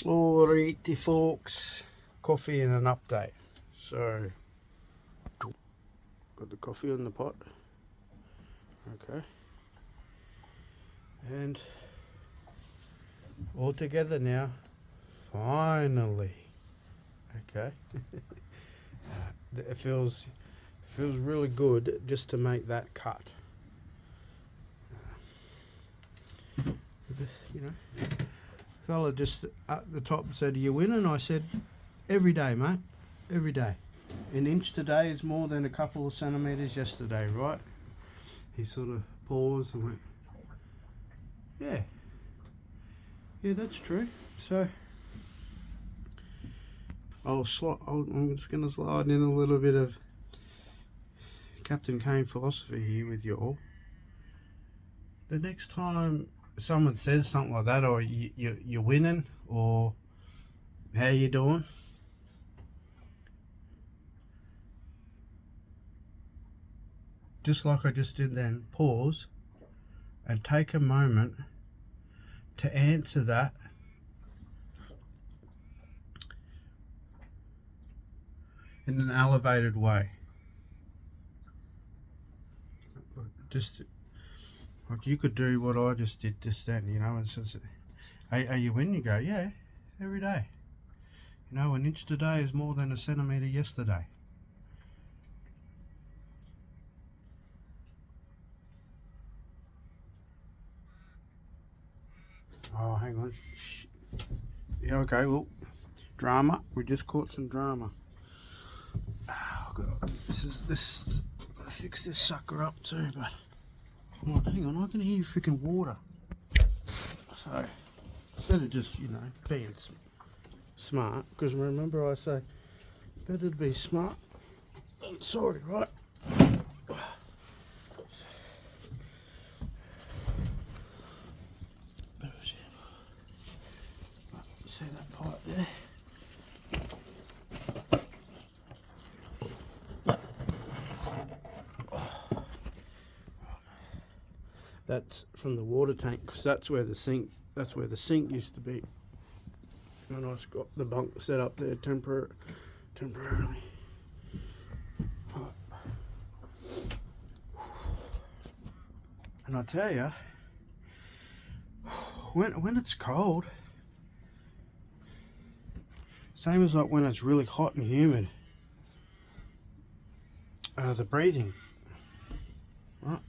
Alrighty folks, coffee and an update. So, got the coffee in the pot. Okay. And all together now. Finally. Okay. It feels really good just to make that cut. You know, fella just at the top said, "You win?" And I said, "Every day, mate. Every day. An inch today is more than a couple of centimetres yesterday, right?" He sort of paused and went, "Yeah, that's true." So I'm just going to slide in a little bit of Captain Kane philosophy here with you all. The next time someone says something like that, or you're winning, or how you doing, just like I just did then, pause and take a moment to answer that in an elevated way. Just like you could do what I just did just then, you know, and says, "Hey, are you winning?" You go, "Yeah, every day. You know, an inch today is more than a centimetre yesterday." Oh, hang on. Yeah, okay, well, drama. We just caught some drama. Oh, God. This. Gotta fix this sucker up too, but. Oh, hang on, I can hear freaking water. So, instead of just, being smart, because remember I say, better to be smart than sorry, right? See that pipe there? That's from the water tank, because that's where the sink used to be. And I got the bunk set up there temporarily. And I tell you, when it's cold, same as like when it's really hot and humid, the breathing, right?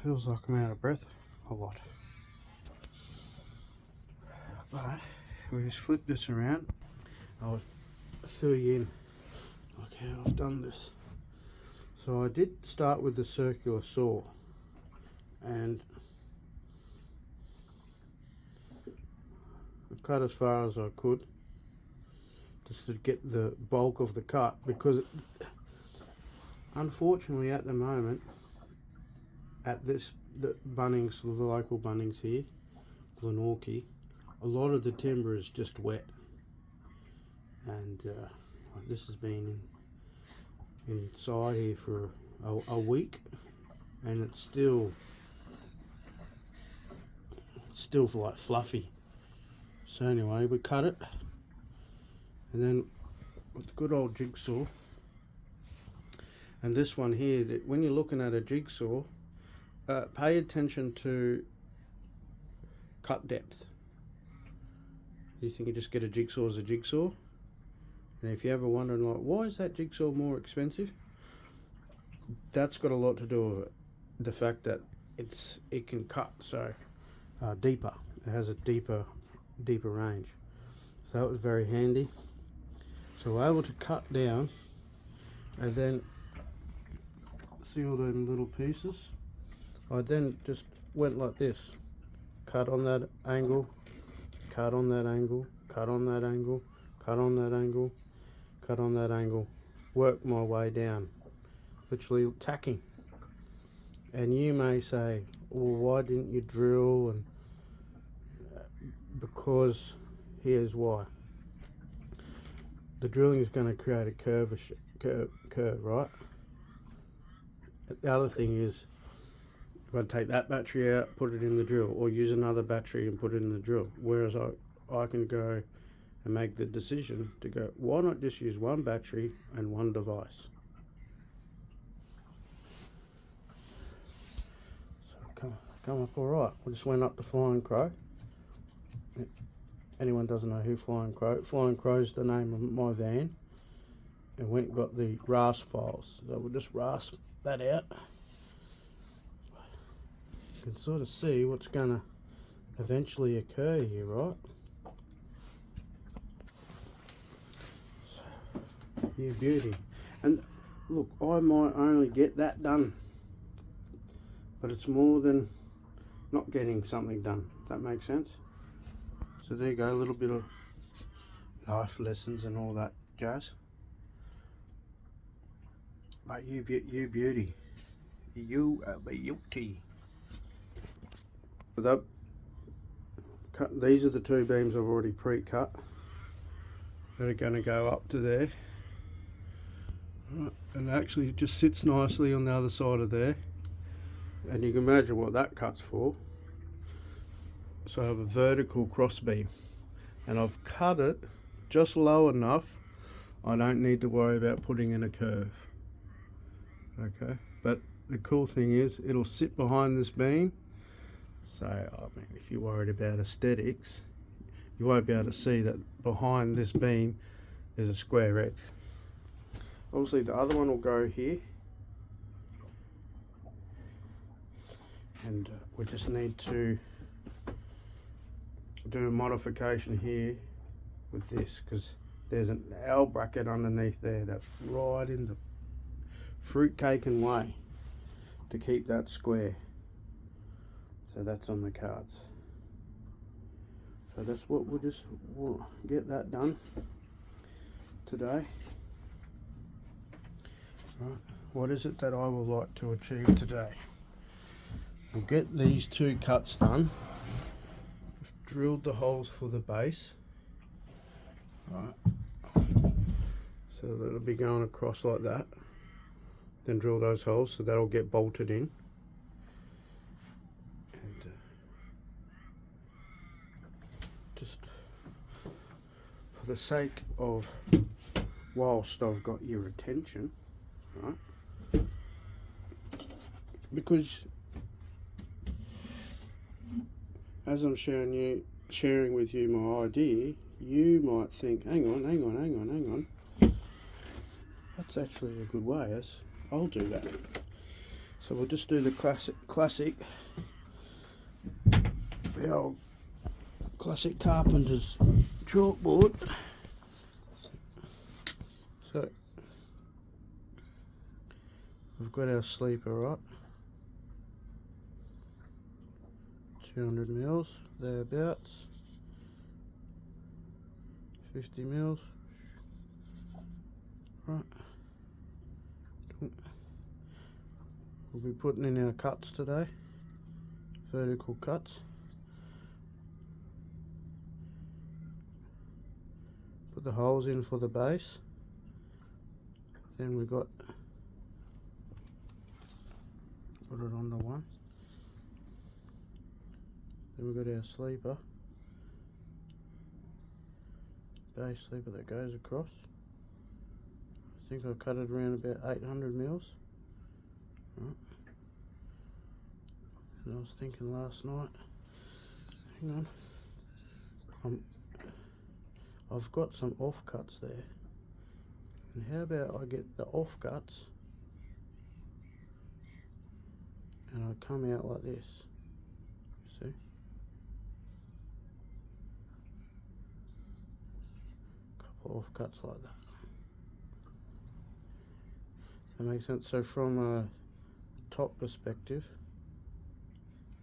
Feels like I'm out of breath a lot. But we just flip this around. I'll fill you in like how I've done this. So I did start with the circular saw, and I cut as far as I could just to get the bulk of the cut, because unfortunately at the moment at the Bunnings, the local Bunnings here, Glenorchy, a lot of the timber is just wet, and this has been inside here for a week, and it's still like fluffy. So anyway, we cut it, and then with the good old jigsaw, and this one here, that when you're looking at a jigsaw, pay attention to cut depth. You think you just get a jigsaw as a jigsaw, and if you're ever wondering like, why is that jigsaw more expensive, that's got a lot to do with it. The fact that it can cut so deeper. It has a deeper range. So that was very handy. So we're able to cut down and then see all them little pieces. I then just went like this. Cut on that angle, cut on that angle, cut on that angle, cut on that angle, cut on that angle. Work my way down. Literally tacking. And you may say, well, why didn't you drill? And because here's why. The drilling is going to create a curve, right? The other thing is, I've got to take that battery out, put it in the drill, or use another battery and put it in the drill. Whereas I can go and make the decision to go, why not just use one battery and one device? So come up all right. We just went up to Flying Crow. Anyone doesn't know who Flying Crow's the name of my van. And went and got the rasp files. So we'll just rasp that out. You can sort of see what's going to eventually occur here, right? So, yeah, beauty. And look, I might only get that done, but it's more than not getting something done. Does that make sense? So there you go, a little bit of life lessons and all that jazz. But you beauty, you are beauty. These are the two beams I've already pre-cut that are going to go up to there. Right, and it actually just sits nicely on the other side of there. And you can imagine what that cuts for. So I have a vertical cross beam, and I've cut it just low enough I don't need to worry about putting in a curve. Okay, but the cool thing is it'll sit behind this beam. So I mean, if you're worried about aesthetics, you won't be able to see that behind this beam is a square edge. Obviously the other one will go here, and we just need to do a modification here with this, because there's an L bracket underneath there that's right in the fruitcake and way to keep that square. So that's on the cards. So that's what we'll get that done today. Right, what is it that I would like to achieve today? We'll get these two cuts done. We've drilled the holes for the base. Right. So that'll be going across like that. Then drill those holes, so that'll get bolted in. And just for the sake of, whilst I've got your attention, right? Because as I'm sharing with you my idea, you might think, hang on. That's actually a good way, yes. I'll do that. So we'll just do the classic, the old classic carpenter's chalkboard. So we've got our sleeper, right? 200 mils, thereabouts. 50 mils. Right. We'll be putting in our cuts today, vertical cuts. Put the holes in for the base. Then we got, put it on the one. Then we got our sleeper, base sleeper that goes across. I think I cut it around about 800 mils. Right. And I was thinking last night, hang on, I've got some offcuts there, and how about I get the offcuts and I come out like this, see? Couple offcuts like that. That makes sense. So from a top perspective,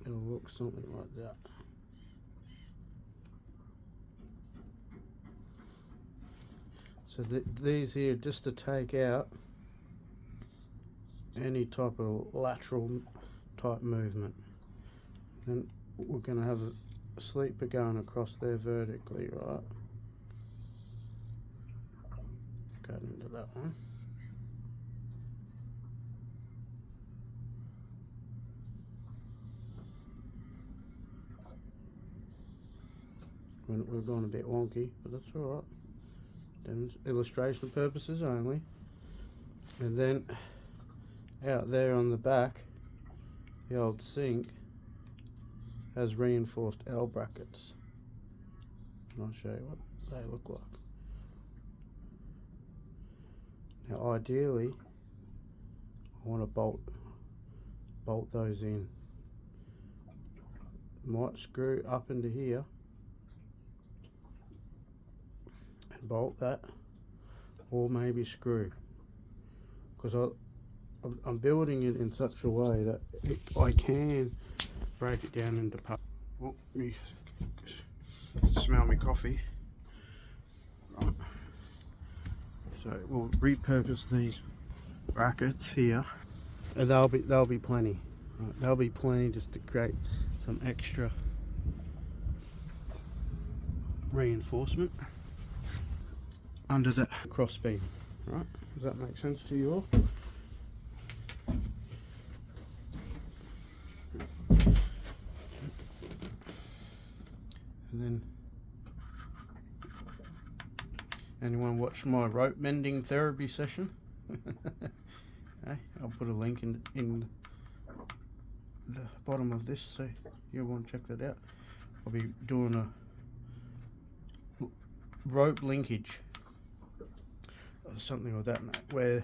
it'll look something like that. So these here, just to take out any type of lateral type movement. Then we're going to have a sleeper going across there vertically, right? Cut into that one. We've gone a bit wonky, but that's alright. Illustration purposes only. And then out there on the back, the old sink has reinforced L brackets. And I'll show you what they look like. Now ideally, I want to bolt those in. Might screw up into here and bolt that, or maybe screw, because I'm building it in such a way that I can break it down into parts. Oh, me smell me coffee. Right. So we'll repurpose these brackets here, and they'll be plenty. Right, they'll be plenty just to create some extra reinforcement under that cross beam. Right? Does that make sense to you all? And then, anyone watch my rope mending therapy session? Hey, I'll put a link in the bottom of this, so you want to check that out. I'll be doing a rope linkage or something like that, where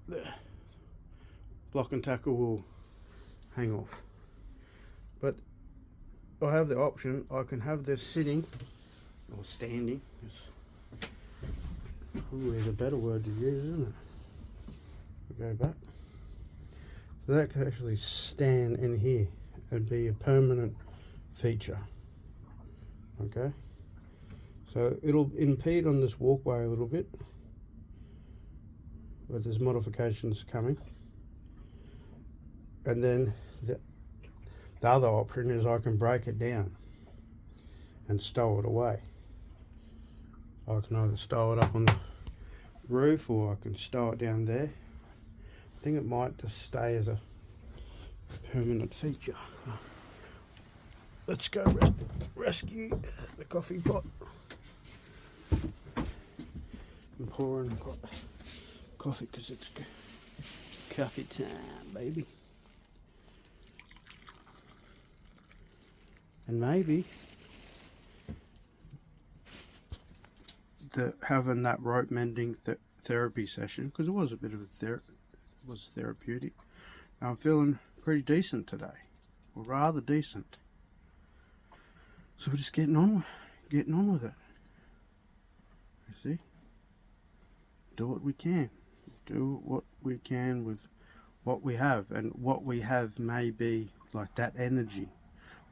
the block and tackle will hang off. But I have the option, I can have this sitting or standing. Probably is a better word to use, isn't it? We go back. So that could actually stand in here and be a permanent feature. Okay, so it'll impede on this walkway a little bit, but there's modifications coming. And then the other option is I can break it down and stow it away. I can either stow it up on the roof, or I can stow it down there. I think it might just stay as a permanent feature. Let's go rescue the coffee pot. I'm pouring coffee because it's coffee time, baby. And maybe having that rope mending therapy session, because it was a bit of a therapeutic. I'm feeling pretty decent today, or rather decent. So we're just getting on with it. You see, do what we can. Do what we can with what we have, and what we have may be like that energy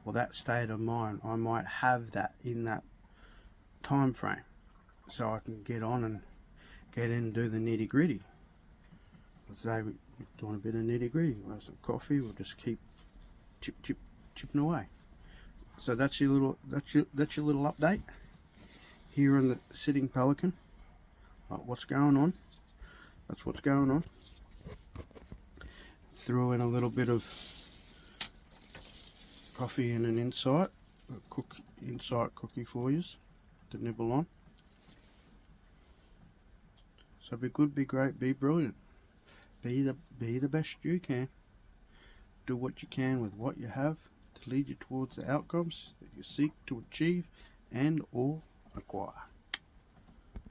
or that state of mind. I might have that in that time frame, so I can get on and get in and do the nitty gritty. Today we're doing a bit of nitty gritty. We'll have some coffee. We'll just keep chipping away. So that's your little update here on the sitting Pelican. What's going on? That's what's going on. Threw in a little bit of coffee and an insight cookie for you to nibble on. So be good, be great, be brilliant. Be the best you can. Do what you can with what you have to lead you towards the outcomes that you seek to achieve and or acquire.